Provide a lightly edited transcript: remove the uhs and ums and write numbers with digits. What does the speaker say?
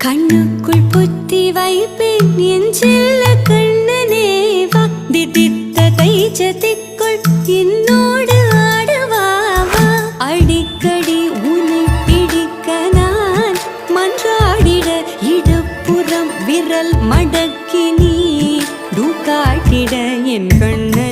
கண்ணுக்குள் புத்தி வைப்பேன் என் செல்ல கண்ணனே வா திதித்த கைச்சத்திக்குள் என்னோடு ஆடுவாவா அடிக்கடி உன்னை பிடிக்க நான் மன்றாடிட இடப்புறம் விரல் மடக்கி நீ காட்டிட என் கண்ண